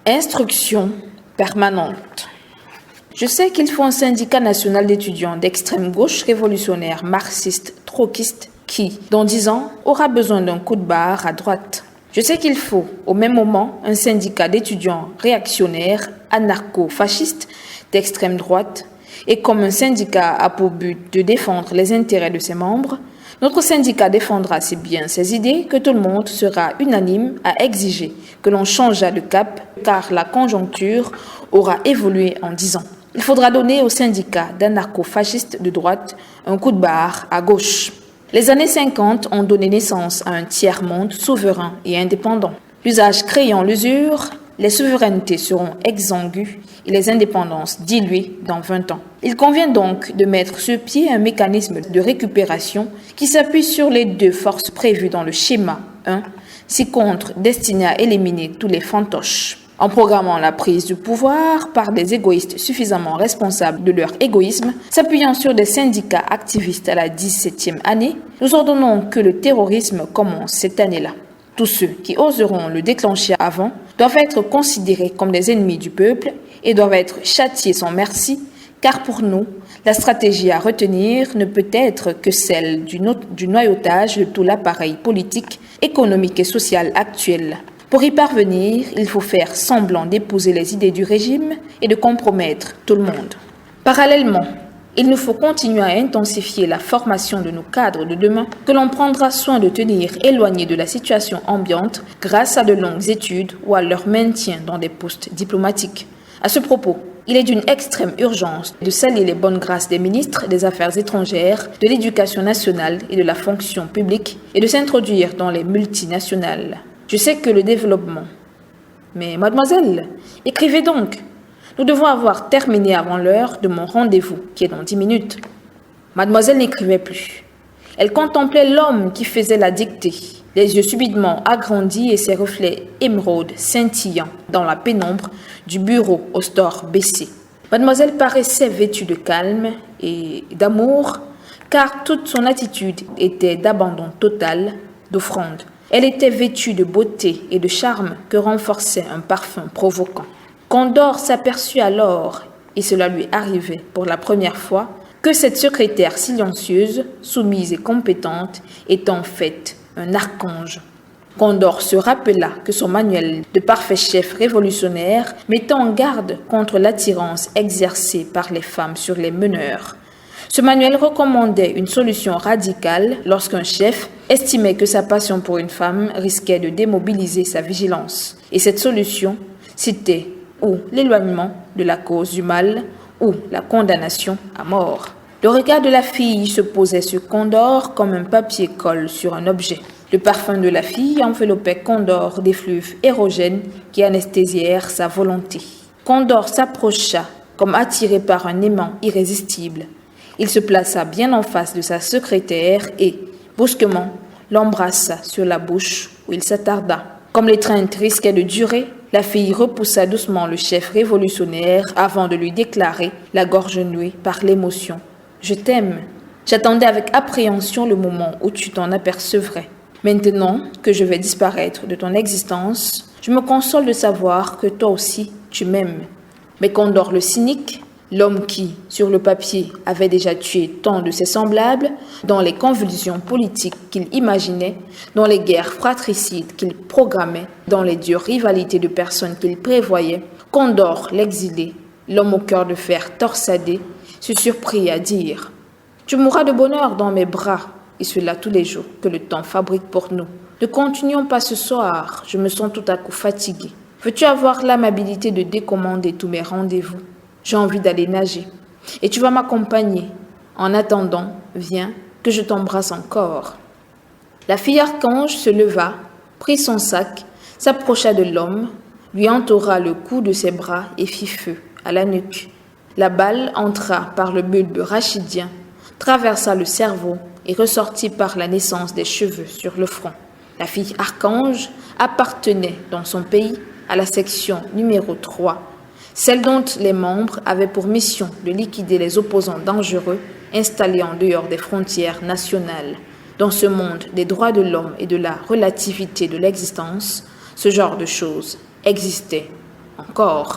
Instruction permanente. Je sais qu'il faut un syndicat national d'étudiants d'extrême gauche révolutionnaire, marxiste, trotskiste qui, dans 10 ans, aura besoin d'un coup de barre à droite. Je sais qu'il faut, au même moment, un syndicat d'étudiants réactionnaires, anarcho-fascistes d'extrême droite, et comme un syndicat a pour but de défendre les intérêts de ses membres, notre syndicat défendra si bien ses idées que tout le monde sera unanime à exiger que l'on change de cap, car la conjoncture aura évolué en 10 ans. Il faudra donner au syndicat d'anarcho-fascistes de droite un coup de barre à gauche. Les années 50 ont donné naissance à un tiers-monde souverain et indépendant. L'usage créant l'usure, les souverainetés seront exsangues et les indépendances diluées dans 20 ans. Il convient donc de mettre sur pied un mécanisme de récupération qui s'appuie sur les 2 forces prévues dans le schéma 1, ci-contre destiné à éliminer tous les fantoches. En programmant la prise du pouvoir par des égoïstes suffisamment responsables de leur égoïsme, s'appuyant sur des syndicats activistes à la 17e année, nous ordonnons que le terrorisme commence cette année-là. Tous ceux qui oseront le déclencher avant doivent être considérés comme des ennemis du peuple et doivent être châtiés sans merci, car pour nous, la stratégie à retenir ne peut être que celle du noyautage de tout l'appareil politique, économique et social actuel. Pour y parvenir, il faut faire semblant d'épouser les idées du régime et de compromettre tout le monde. Parallèlement, il nous faut continuer à intensifier la formation de nos cadres de demain que l'on prendra soin de tenir éloignés de la situation ambiante grâce à de longues études ou à leur maintien dans des postes diplomatiques. À ce propos, il est d'une extrême urgence de saluer les bonnes grâces des ministres des Affaires étrangères, de l'Éducation nationale et de la fonction publique et de s'introduire dans les multinationales. Je sais que le développement... Mais mademoiselle, écrivez donc. Nous devons avoir terminé avant l'heure de mon rendez-vous, qui est dans 10 minutes. Mademoiselle n'écrivait plus. Elle contemplait l'homme qui faisait la dictée, les yeux subitement agrandis et ses reflets émeraudes scintillant dans la pénombre du bureau au store baissé. Mademoiselle paraissait vêtue de calme et d'amour, car toute son attitude était d'abandon total, d'offrande. Elle était vêtue de beauté et de charme que renforçait un parfum provoquant. Condor s'aperçut alors, et cela lui arrivait pour la première fois, que cette secrétaire silencieuse, soumise et compétente, est en fait un archange. Condor se rappela que son manuel de parfait chef révolutionnaire mettait en garde contre l'attirance exercée par les femmes sur les meneurs. Ce manuel recommandait une solution radicale lorsqu'un chef estimait que sa passion pour une femme risquait de démobiliser sa vigilance. Et cette solution, c'était ou l'éloignement de la cause du mal ou la condamnation à mort. Le regard de la fille se posait sur Condor comme un papier-colle sur un objet. Le parfum de la fille enveloppait Condor d'effluves érogènes qui anesthésièrent sa volonté. Condor s'approcha comme attiré par un aimant irrésistible. Il se plaça bien en face de sa secrétaire et, brusquement, l'embrassa sur la bouche où il s'attarda. Comme l'étreinte risquait de durer, la fille repoussa doucement le chef révolutionnaire avant de lui déclarer, la gorge nouée par l'émotion. « Je t'aime. J'attendais avec appréhension le moment où tu t'en apercevrais. Maintenant que je vais disparaître de ton existence, je me console de savoir que toi aussi, tu m'aimes. » Mais Condor le cynique, l'homme qui, sur le papier, avait déjà tué tant de ses semblables, dans les convulsions politiques qu'il imaginait, dans les guerres fratricides qu'il programmait, dans les dures rivalités de personnes qu'il prévoyait, Condor l'exilé, l'homme au cœur de fer torsadé, se surprit à dire « Tu mourras de bonheur dans mes bras, et cela tous les jours que le temps fabrique pour nous. Ne continuons pas ce soir, je me sens tout à coup fatigué. Veux-tu avoir l'amabilité de décommander tous mes rendez-vous ? J'ai envie d'aller nager. Et tu vas m'accompagner. En attendant, viens, que je t'embrasse encore. » La fille archange se leva, prit son sac, s'approcha de l'homme, lui entoura le cou de ses bras et fit feu à la nuque. La balle entra par le bulbe rachidien, traversa le cerveau et ressortit par la naissance des cheveux sur le front. La fille archange appartenait dans son pays à la section numéro 3, celle dont les membres avaient pour mission de liquider les opposants dangereux installés en dehors des frontières nationales. Dans ce monde des droits de l'homme et de la relativité de l'existence, ce genre de choses existait. encore.